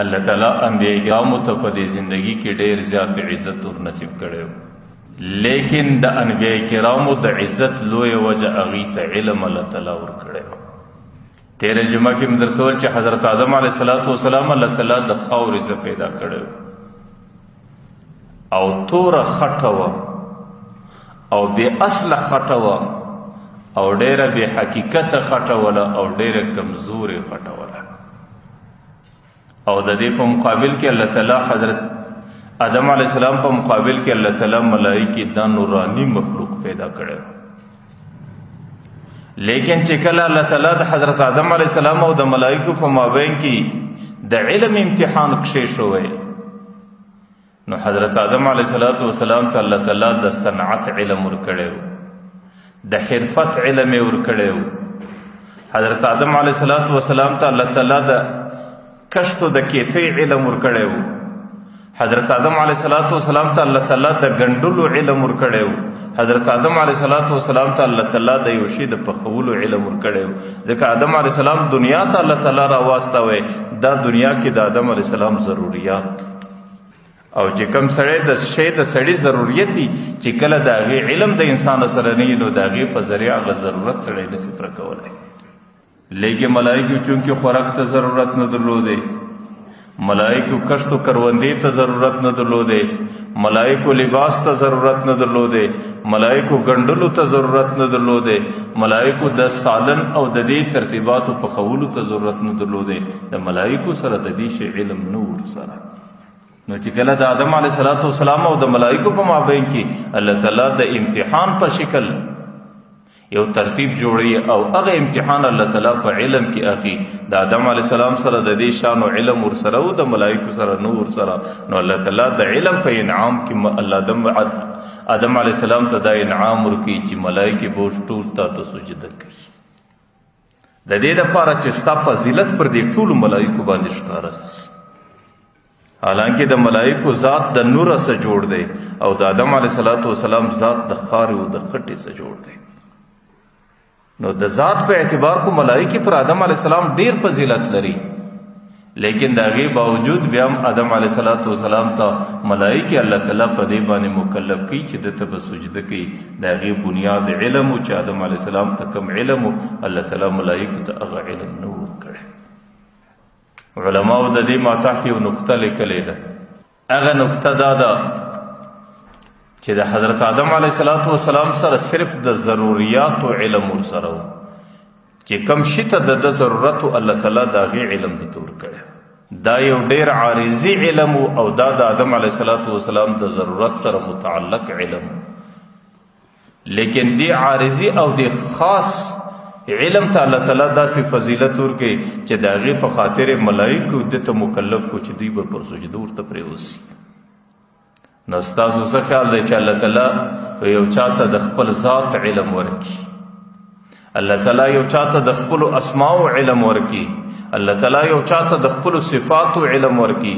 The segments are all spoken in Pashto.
الله تعالی انبیاء کرامو ته په دې زندگی کې ډېر زیات عزت ور نصیب کړو، لیکن د انبیاء کرامو د عزت لوی وجه هغې ته علم الله تعالی ور کړی. تیره جمعه کې مې درته وویل چې حضرت آدم علیه السلام الله تعالی د خاورې زه پیدا کړی او توره خټه وه او بې اصله خټه وه او ډېره بې حقیقته خټه وله او ډېره کمزورې خټه وله، او د دې په مقابل کې الله تعالی حضرت آدم علیه السلام په مقابل کې الله تعالی ملائکې دا نورانی مخلوق پیدا کړی. لیکن چې کله الله تعالی د حضرت آدم علیه السلام او د ملائکو په مابین کې د علم امتحان کښېښوی، نو حضرت آدم علیه السلام ته الله تعالی د صنعت علم ورکړی و، د حرفت علم یې ورکړی و. حضرت آدم علیه السلام ته الله تعالی د کشتو د کیتۍ علم ورکړی و. حضرت آدم علیه السلام ته الله تعالی د ګنډلو علم ورکړی و. حضرت آدم علیه السلام ته الله تعالی د یو شي د پخولو علم ورکړی و. ځکه آدم علیه السلام دنیا ته الله تعالی راواستوی، دا دنیا کې د آدم علیه السلام ضروریات، او چې کوم سړی د شی د سړي ضروریت دي چې کله د هغې علم د انسان سره نه وي، نو د هغې په ذریعه هغه ضرورت سړی نشي پوره کولی. لیکن ملائکو چونکې خوراک ته ضرورت نه درلودی، ملائکو کشت و کروندې ته ضرورت نه درلودی، ملائکو لباس ته ضرورت نه درلودی، ملائکو ګنډلو ته ضرورت نه درلودی، ملائکو د سالن او د دې ترتیباتو پخولو ته ضرورت نه درلودی. د ملائکو سره د دې شی علم نه ورسره. نو چې کله د آدم علیه السلام او د ملائکو په مابین کې الله تعالی د امتحان په شکل یو ترتیب جوړي او هغه امتحان الله تعالی په علم کې اخی، د آدم علیه السلام سره د دې شان او علم ورسره او د ملائکو سره نو ورسره، نو الله تعالی د علم په انعام کې الله آدم علیه السلام ته دا انعام ورکړي چې ملائکې به ټول تا ته سجده کوي. د دې دپاره چې ستا فضیلت پر دې ټولو ملائکو باندې ښکاره سي. حالانکه د ملائکو ذات د نور سره جوړ دی او د آدم علیه السلام ذات د خارې او د خټې سره جوړ دی. نو د ذات په اعتبار خو ملائکې پر آدم علیه السلام ډیر فضیلت لري، لیکن د هغې باوجود بیا هم آدم علیه السلام ته ملائکې الله تعالی په دې باندې مکلف کوي چې ده ته به سجده کوي. د هغې بنیاد علم و چې آدم علیه السلام ته کوم علم و، الله تعالی ملائکو ته هغه علم نه ورکړی. علماو د دې ما تحت یو نکته لیکلې ده. هغه نکته دا ده چې د حضرت آدم علیه السلام سره صرف د ضروریاتو علم ورسره و، چې کوم شي ته د ضرورت و الله تعالی د هغې علم دې ته ورکړی. دا یو ډېر عارضي علم و او دا د آدم علیه السلام د ضرورت سره متعلق علم و، لیکن دې عارضي او دې خاص علم ته الله تعالی داسې فضیلت ورکړي چې د هغې په خاطر ملائکو ده ته مکلف کو چې دوی به پر سجده ورته پرېوځي. نو ستاسو څه خیال دی چې الله تعالی په یو چاته د خپل ذات علم ورکړي، الله تعالی یو چاته د خپلو اسماو علم ورکړي، الله تعالی یو چاته د خپلو صفاتو علم ورکړي،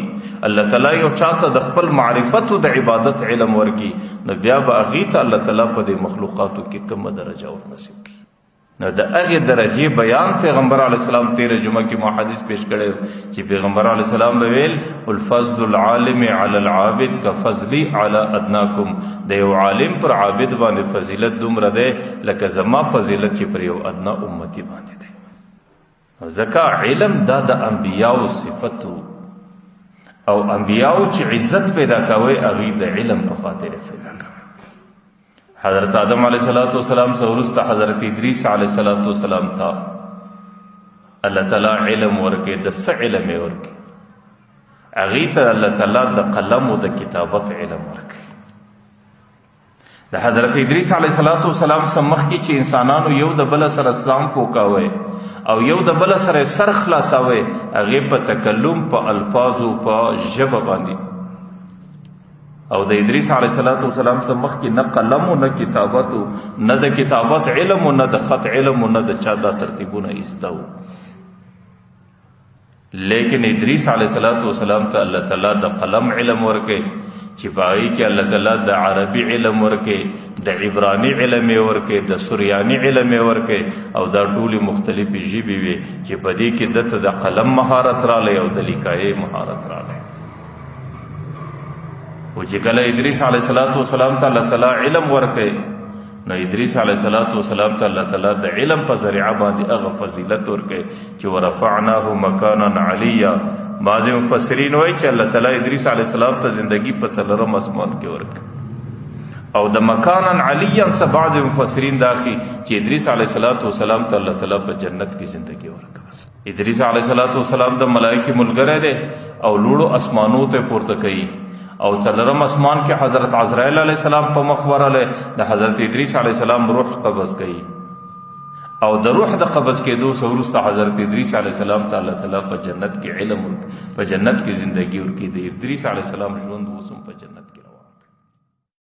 الله تعالی یو چاته د خپل معرفتو د عبادت علم ورکړي، نو بیا به هغې ته الله تعالی په دې مخلوقاتو کې کومه درجه ورنصیب کړي. نو د هغې درجې بیان پیغمبر علیه السلام تیره جمعه کې ما حدیث پیش کړی چې پیغمبر علیه السلام به ویل الفضل العالم علی العابد کفضلی علی ادناکم، د یو عالم پر عابد باندې فضیلت دومره دی لکه زما فضیلت چې پر یو ادنا امتی باندې دی. ځکه علم دا د انبیاو صفت او انبیاو چې عزت پیدا کوي هغوی د علم په خاطر پیدا کوي. حضرت آدم علیه السلام څخه وروسته حضرت ادریس علیه السلام ته الله تعالی علم ورکړي. د څه علم یې ورکړي؟ هغې ته الله تعالی د قلم او د کتابت علم ورکړي. د حضرت ادریس علیه السلام څخه مخکې چې انسانانو یو د بله سره سلام کوکاوی او یو د بله سره سر خلاصاوی، هغې په تکلم په الفاظو په ژبه باندې او د ادریس علیه السلام څخه مخکې نه قلم و نه کتابت و، نه د کتابت علم و نه د خط علم و نه د چا دا ترتیبونه ایزده و. لیکن ادریس علیه السلام ته الله تعالی د قلم علم ورکړي چې په هغې کې الله تعالی د عربي علم ورکړي، د عبرانی علم یې ورکې، د سریانی علم یې ورکې، او دا ټولې مختلفې ژبې وي چې په دې کې دته د قلم مهارت رالی او د لیکایي مهارت رالی. او چې کله ادریس علیه السلام ته الله تعالی علم ورکې، نو ادریس علیه السلام ته الله تعالی د علم په ذریعه باندې هغه فضیلت ورکې چې ورفعناه مکانا علیا. بعض مفسرین وایي چې الله تعالی ادریس علیه السلام ته زندگی په 4 اسمان کې ورکړه، او د مکانا علیا څخه بعض مفسرین داخي چې ادریس علیه السلام ته الله تعالی په جنت کې زندگی ورکړه. ادریس علیه السلام د ملائکه ملګری دی او لوړو اسمانو ته پورته کوي، او 4 اسمان کې حضرت عزرائیل علیہ السلام په مخ ورغلی، د حضرت ادریس علیہ السلام روح قبض کړي، او د روح د قبض کېدو څخه وروسته حضرت ادریس علیہ السلام ته الله تعالی په جنت کې علم، په جنت کې زندگی ورکړي. د ادریس علیہ السلام ژوند اوس هم په جنت کې